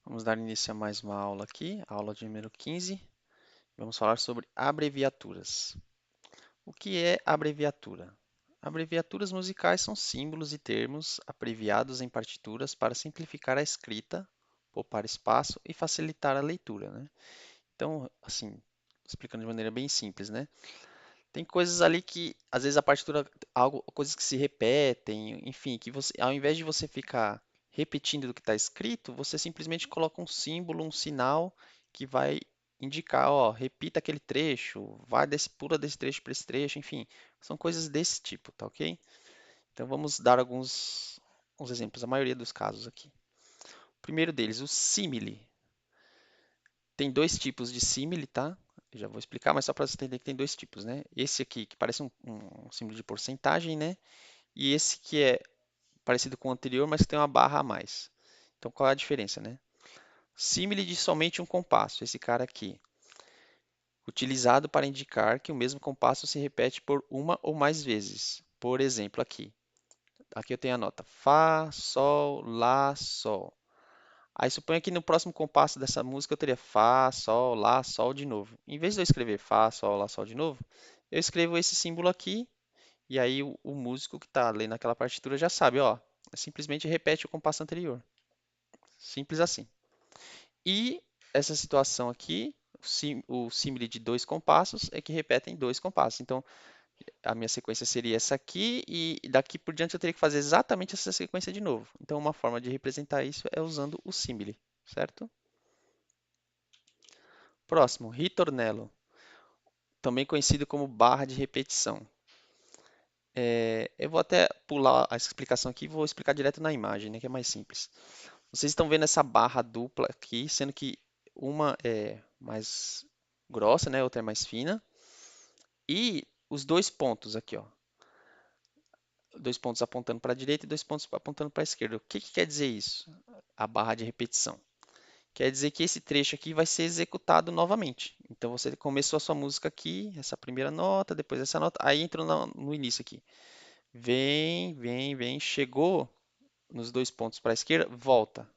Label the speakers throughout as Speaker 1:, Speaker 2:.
Speaker 1: Vamos dar início a mais uma aula aqui, a aula de número 15. Vamos falar sobre abreviaturas. O que é abreviatura? Abreviaturas musicais são símbolos e termos abreviados em partituras para simplificar a escrita, poupar espaço e facilitar a leitura, né? Então, assim, explicando de maneira bem simples, né? Tem coisas ali que, às vezes, a partitura, coisas que se repetem, enfim, que você, ao invés de você ficar repetindo do que está escrito, você simplesmente coloca um símbolo, um sinal que vai indicar, ó, repita aquele trecho, pula desse trecho para esse trecho, enfim, são coisas desse tipo, tá ok? Então vamos dar alguns exemplos, a maioria dos casos aqui. O primeiro deles, o símile. Tem dois tipos de símile, tá? Eu já vou explicar, mas só para você entender que tem dois tipos, né? Esse aqui, que parece um símbolo de porcentagem, né? E esse que é parecido com o anterior, mas que tem uma barra a mais. Então, qual é a diferença, né? Símile de somente um compasso, esse cara aqui. Utilizado para indicar que o mesmo compasso se repete por uma ou mais vezes. Por exemplo, aqui. Aqui eu tenho a nota Fá, Sol, Lá, Sol. Aí suponha que no próximo compasso dessa música eu teria Fá, Sol, Lá, Sol de novo. Em vez de eu escrever Fá, Sol, Lá, Sol de novo, eu escrevo esse símbolo aqui e aí o músico que está lendo aquela partitura já sabe, ó, simplesmente repete o compasso anterior. Simples assim. E essa situação aqui, o símile de dois compassos é que repetem dois compassos. Então a minha sequência seria essa aqui e daqui por diante eu teria que fazer exatamente essa sequência de novo. Então uma forma de representar isso é usando o símile, certo? Próximo, ritornello, também conhecido como barra de repetição. Eu vou até pular a explicação aqui e vou explicar direto na imagem, né, que é mais simples. Vocês estão vendo essa barra dupla aqui, sendo que uma é mais grossa, né, outra é mais fina. E os dois pontos aqui, ó, dois pontos apontando para a direita e dois pontos apontando para a esquerda. O que que quer dizer isso? A barra de repetição. Quer dizer que esse trecho aqui vai ser executado novamente. Então você começou a sua música aqui, essa primeira nota, depois essa nota, aí entrou no início aqui. Vem, vem, vem, chegou nos dois pontos para a esquerda, volta.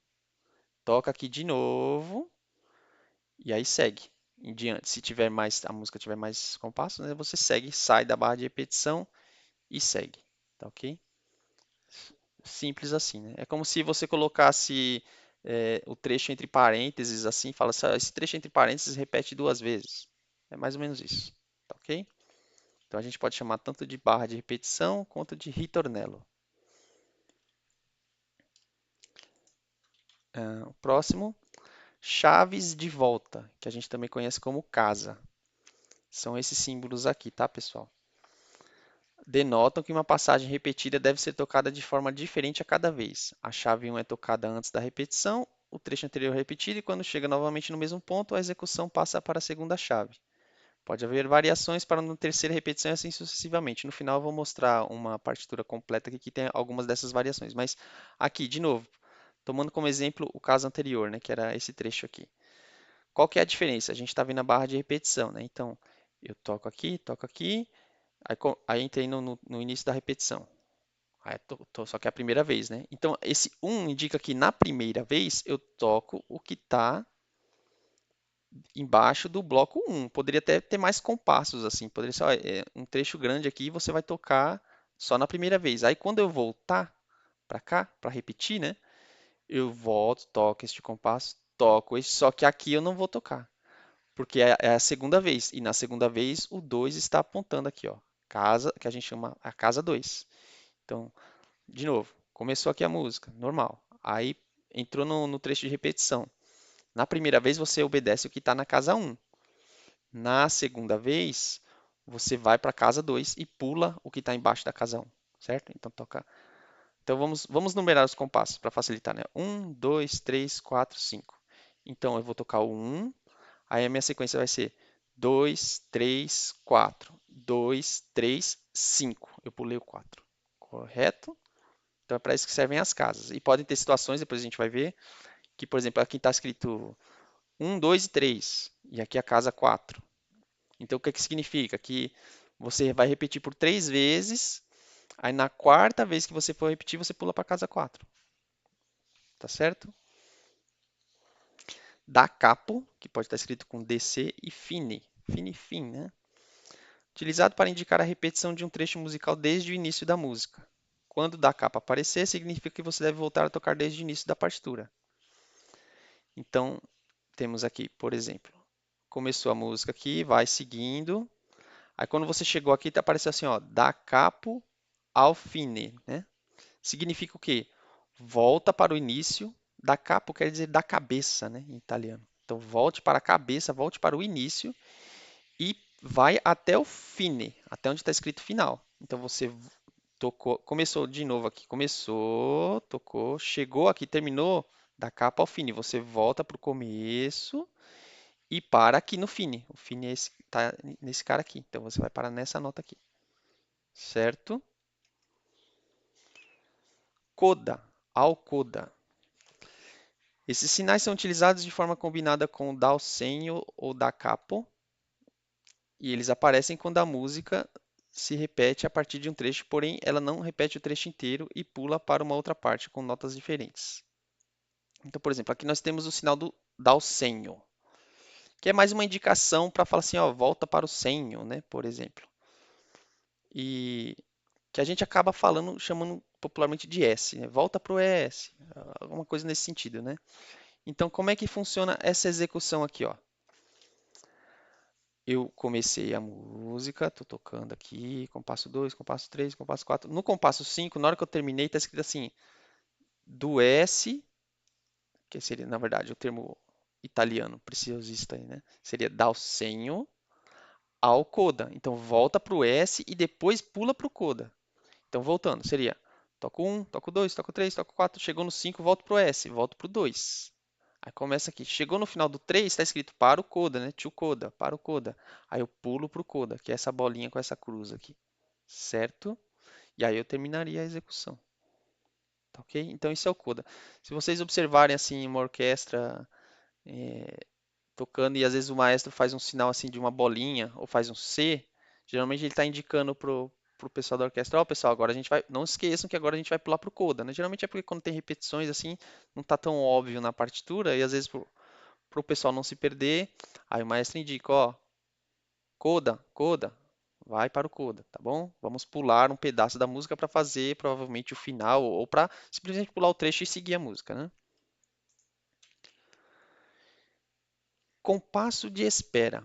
Speaker 1: Toca aqui de novo e aí segue em diante. Se tiver mais, a música tiver mais compassos, né, você segue, sai da barra de repetição e segue, tá ok? Simples assim, né? É como se você colocasse o trecho entre parênteses assim, fala assim, esse trecho entre parênteses repete duas vezes. É mais ou menos isso, tá ok? Então a gente pode chamar tanto de barra de repetição quanto de ritornello. O próximo, chaves de volta, que a gente também conhece como casa. São esses símbolos aqui, tá, pessoal? Denotam que uma passagem repetida deve ser tocada de forma diferente a cada vez. A chave 1 é tocada antes da repetição, o trecho anterior é repetido e quando chega novamente no mesmo ponto, a execução passa para a segunda chave. Pode haver variações para uma terceira repetição e assim sucessivamente. No final eu vou mostrar uma partitura completa aqui que tem algumas dessas variações, mas aqui, de novo, tomando como exemplo o caso anterior, né, que era esse trecho aqui. Qual que é a diferença? A gente está vendo a barra de repetição, né? Então, eu toco aqui, aí entrei no início da repetição. Aí só que é a primeira vez, né? Então, esse um indica que na primeira vez eu toco o que está embaixo do bloco um. Poderia até ter mais compassos, assim. Poderia ser ó, um trecho grande aqui e você vai tocar só na primeira vez. Aí, quando eu voltar para cá, para repetir, né? Eu volto, toco este compasso, toco esse, só que aqui eu não vou tocar. Porque é a segunda vez. E na segunda vez o 2 está apontando aqui, ó. Casa, que a gente chama a casa 2. Então, de novo, começou aqui a música, normal. Aí entrou no trecho de repetição. Na primeira vez você obedece o que está na casa um. Na segunda vez, você vai para a casa 2 e pula o que está embaixo da casa um, certo? Então toca. Então vamos numerar os compassos para facilitar, né? 1, 2, 3, 4, 5. Então eu vou tocar o 1, aí a minha sequência vai ser 2, 3, 4. 2, 3, 5. Eu pulei o 4. Correto? Então é para isso que servem as casas. E podem ter situações, depois a gente vai ver, que, por exemplo, aqui está escrito 1, 2 e 3. E aqui a casa 4. Então o que que significa? Que você vai repetir por 3 vezes, aí na quarta vez que você for repetir, você pula para a casa 4. Tá certo? Da capo, que pode estar escrito com DC, e fine, fine, fin, né? Utilizado para indicar a repetição de um trecho musical desde o início da música. Quando da capa aparecer, significa que você deve voltar a tocar desde o início da partitura. Então, temos aqui, por exemplo, começou a música aqui, vai seguindo. Aí quando você chegou aqui, tá aparecendo assim, ó, da capo ao fine, né? Significa o quê? Volta para o início. Da capo quer dizer da cabeça, né, em italiano. Então, volte para a cabeça, volte para o início e vai até o fine, até onde está escrito final. Então, você tocou, começou de novo aqui, começou, tocou, chegou aqui, terminou, da capa ao fine. Você volta para o começo e para aqui no fine. O fine é esse, tá nesse cara aqui. Então, você vai parar nessa nota aqui, certo? Coda, ao coda. Esses sinais são utilizados de forma combinada com o dal segno ou da capo, e eles aparecem quando a música se repete a partir de um trecho, porém ela não repete o trecho inteiro e pula para uma outra parte com notas diferentes. Então, por exemplo, aqui nós temos o sinal do dal segno, que é mais uma indicação para falar assim, ó, volta para o segno, né, por exemplo. E que a gente acaba falando, chamando popularmente de S, né? Volta para o S, alguma coisa nesse sentido, né? Então, como é que funciona essa execução aqui, ó? Eu comecei a música, tô tocando aqui, compasso 2, compasso 3, compasso 4. No compasso 5, na hora que eu terminei, tá escrito assim, do S, que seria, na verdade, o termo italiano preciosista aí, né? Seria dal segno ao coda. Então, volta pro S e depois pula pro coda. Então, voltando, seria toco 1, toco 2, toco 3, toco 4, chegou no 5, volto pro S, volto pro 2. Aí começa aqui. Chegou no final do 3, está escrito para o coda, né? To coda, para o coda. Aí eu pulo para o coda, que é essa bolinha com essa cruz aqui. Certo? E aí eu terminaria a execução. Tá ok? Então isso é o coda. Se vocês observarem assim uma orquestra tocando e às vezes o maestro faz um sinal assim de uma bolinha ou faz um C, geralmente ele está indicando pro pessoal da orquestra, ó, pessoal, agora a gente vai, não esqueçam que agora a gente vai pular pro coda, né? Geralmente é porque quando tem repetições assim, não tá tão óbvio na partitura e às vezes para o pessoal não se perder, aí o maestro indica, ó, coda, coda, vai para o coda, tá bom? Vamos pular um pedaço da música para fazer provavelmente o final ou para simplesmente pular o trecho e seguir a música, né? Compasso de espera.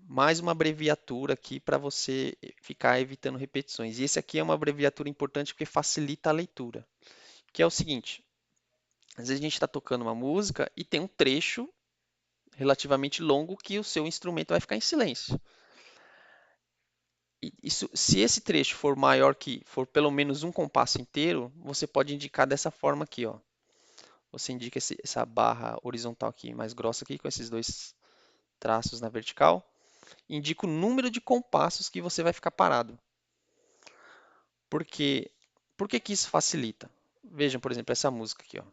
Speaker 1: Mais uma abreviatura aqui para você ficar evitando repetições. E esse aqui é uma abreviatura importante porque facilita a leitura. Que é o seguinte: às vezes a gente está tocando uma música e tem um trecho relativamente longo que o seu instrumento vai ficar em silêncio. Isso, se esse trecho for maior que, for pelo menos um compasso inteiro, você pode indicar dessa forma aqui, ó. Você indica essa barra horizontal aqui, mais grossa aqui, com esses dois traços na vertical. Indica o número de compassos que você vai ficar parado. Porque, por que que isso facilita? Vejam, por exemplo, essa música aqui, ó.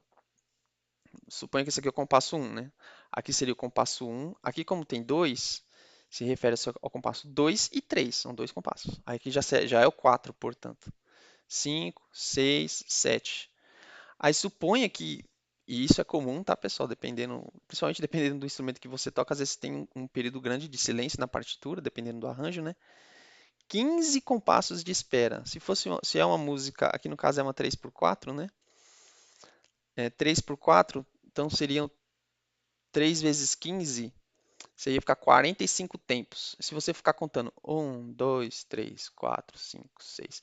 Speaker 1: Suponha que esse aqui é o compasso 1, né? Aqui seria o compasso 1. Aqui, como tem 2, se refere ao compasso 2 e 3. São dois compassos. Aí aqui já é o 4, portanto. 5, 6, 7. Aí suponha que, e isso é comum, tá, pessoal? Dependendo, principalmente dependendo do instrumento que você toca, às vezes tem um período grande de silêncio na partitura, dependendo do arranjo, né? 15 compassos de espera. Se é uma música, aqui no caso é uma 3x4, né? 3x4, então seriam 3 vezes 15, você ia ficar 45 tempos. Se você ficar contando 1, 2, 3, 4, 5, 6,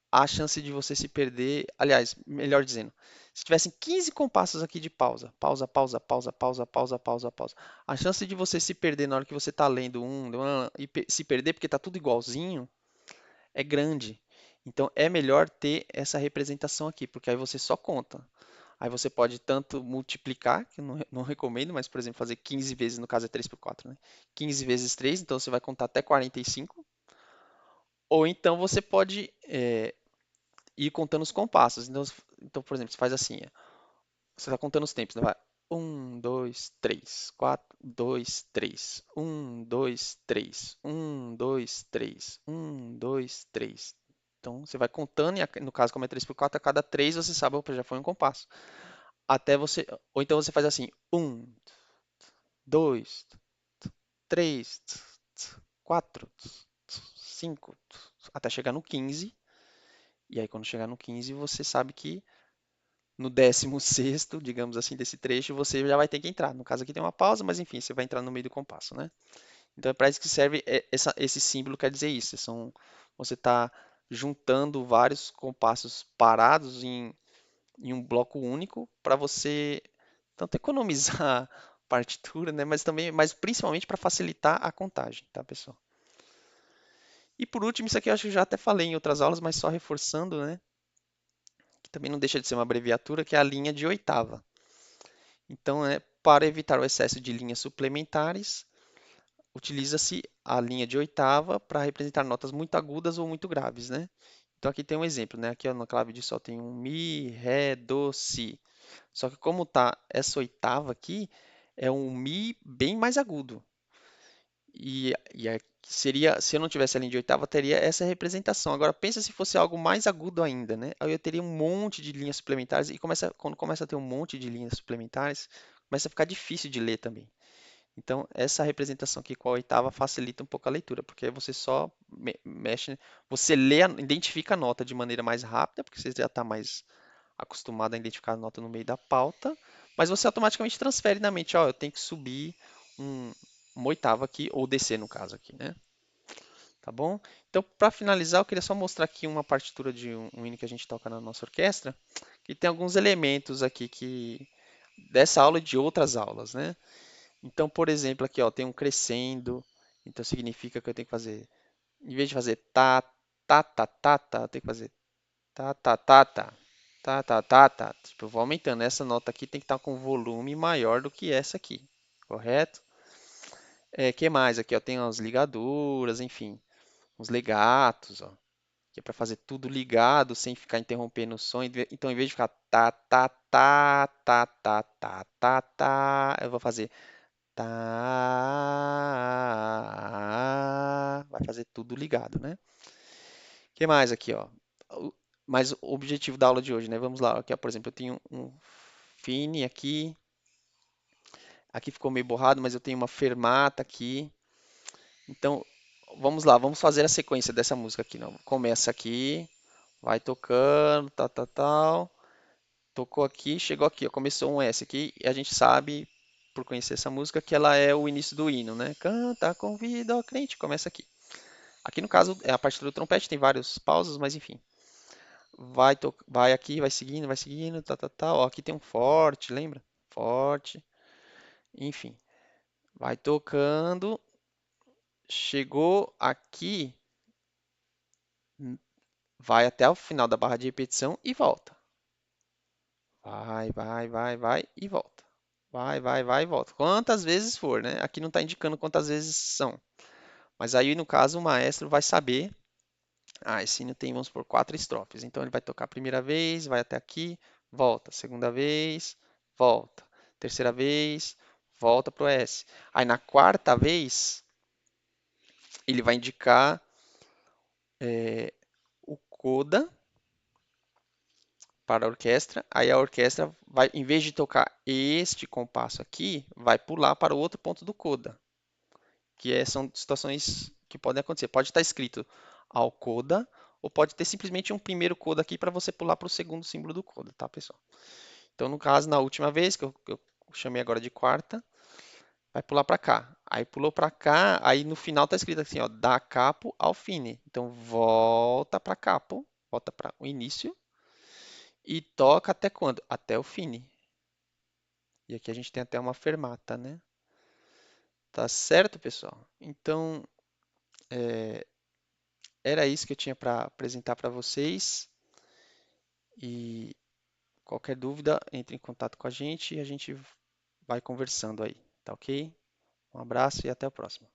Speaker 1: a chance de você se perder, aliás, melhor dizendo, se tivessem 15 compassos aqui de pausa, pausa, pausa, pausa, pausa, pausa, pausa, pausa, a chance de você se perder na hora que você está lendo e se perder porque está tudo igualzinho é grande. Então é melhor ter essa representação aqui, porque aí você só conta. Aí você pode tanto multiplicar, que eu não recomendo, mas por exemplo, fazer 15 vezes, no caso é 3 por 4, né? 15 vezes 3, então você vai contar até 45. Ou então você pode ir contando os compassos. Então, por exemplo, você faz assim, você está contando os tempos, né? Vai 1, 2, 3, 4, 2, 3, 1, 2, 3, 1, 2, 3, 1, 2, 3. Então, você vai contando, e no caso, como é 3 por 4, a cada 3 você sabe, opa, já foi um compasso. Até você, ou então você faz assim, 1, 2, 3, 4, 5, até chegar no 15. E aí, quando chegar no 15, você sabe que no 16º, digamos assim, desse trecho, você já vai ter que entrar. No caso aqui tem uma pausa, mas enfim, você vai entrar no meio do compasso, né? Então é para isso que serve esse símbolo, quer dizer isso. Você está juntando vários compassos parados em um bloco único para você tanto economizar partitura, né, mas principalmente para facilitar a contagem, tá, pessoal? E por último, isso aqui eu acho que eu já até falei em outras aulas, mas só reforçando, né, que também não deixa de ser uma abreviatura, que é a linha de oitava. Então, para evitar o excesso de linhas suplementares, utiliza-se a linha de oitava para representar notas muito agudas ou muito graves, né? Então aqui tem um exemplo, né? Aqui ó, na clave de sol tem um mi, ré, dó, si. Só que como tá essa oitava aqui, é um mi bem mais agudo. Seria, se eu não tivesse a linha de oitava, teria essa representação. Agora pensa se fosse algo mais agudo ainda, né? Aí eu teria um monte de linhas suplementares e quando começa a ter um monte de linhas suplementares, começa a ficar difícil de ler também. Então, essa representação aqui com a oitava facilita um pouco a leitura, porque você só mexe, você lê, identifica a nota de maneira mais rápida, porque você já está mais acostumado a identificar a nota no meio da pauta, mas você automaticamente transfere na mente, ó, eu tenho que subir um, uma oitava aqui, ou descer no caso aqui, né? Tá bom? Então, para finalizar, eu queria só mostrar aqui uma partitura de um hino que a gente toca na nossa orquestra, que tem alguns elementos aqui que dessa aula e de outras aulas, né? Então, por exemplo, aqui ó, tem um crescendo, então significa que eu tenho que fazer, em vez de fazer tá, tá, tá, tá, tá, eu tenho que fazer tá, tá, tá, tá, tá, tá, tá, tá. Tipo, eu vou aumentando. Essa nota aqui tem que estar com volume maior do que essa aqui, correto? Que mais? Aqui ó, tem as ligaduras, enfim, os legatos, ó, que é para fazer tudo ligado sem ficar interrompendo o som. Então, em vez de ficar tá, tá, tá, tá, tá, tá, tá, tá, eu vou fazer tá, vai fazer tudo ligado, né? O que mais aqui, ó? O- Mas o objetivo da aula de hoje, né? Vamos lá, aqui, ó, por exemplo, eu tenho um fine aqui, aqui ficou meio borrado, mas eu tenho uma fermata aqui. Então, vamos lá, vamos fazer a sequência dessa música aqui, não? Começa aqui, vai tocando, tal, tal, tal. Tocou aqui, chegou aqui, ó, começou um S aqui, e a gente sabe, por conhecer essa música, que ela é o início do hino, né? Canta, convida, ó crente, começa aqui. Aqui no caso é a partitura do trompete, tem vários pausos, mas enfim. Vai aqui, vai seguindo, tá, tá, tá. Ó, aqui tem um forte, lembra? Forte, enfim. Vai tocando, chegou aqui, vai até o final da barra de repetição e volta. Vai e volta. Vai e volta. Quantas vezes for, né? Aqui não está indicando quantas vezes são. Mas aí, no caso, o maestro vai saber. Ah, esse hino tem, vamos por 4 estrofes. Então, ele vai tocar a primeira vez, vai até aqui, volta. Segunda vez, volta. Terceira vez, volta para o S. Aí, na quarta vez, ele vai indicar o coda para a orquestra. Aí, a orquestra vai, em vez de tocar este compasso aqui, vai pular para o outro ponto do coda. São situações que podem acontecer. Pode estar escrito ao coda, ou pode ter simplesmente um primeiro coda aqui para você pular para o segundo símbolo do coda, tá, pessoal? Então, no caso, na última vez, que eu chamei agora de quarta, vai pular para cá. Aí pulou para cá, aí no final está escrito assim, ó, da capo ao fine. Então, volta para capo, volta para o início e toca até quando? Até o fine. E aqui a gente tem até uma fermata, né? Tá certo, pessoal? Então, era isso que eu tinha para apresentar para vocês. E qualquer dúvida, entre em contato com a gente e a gente vai conversando aí, tá ok? Um abraço e até o próximo.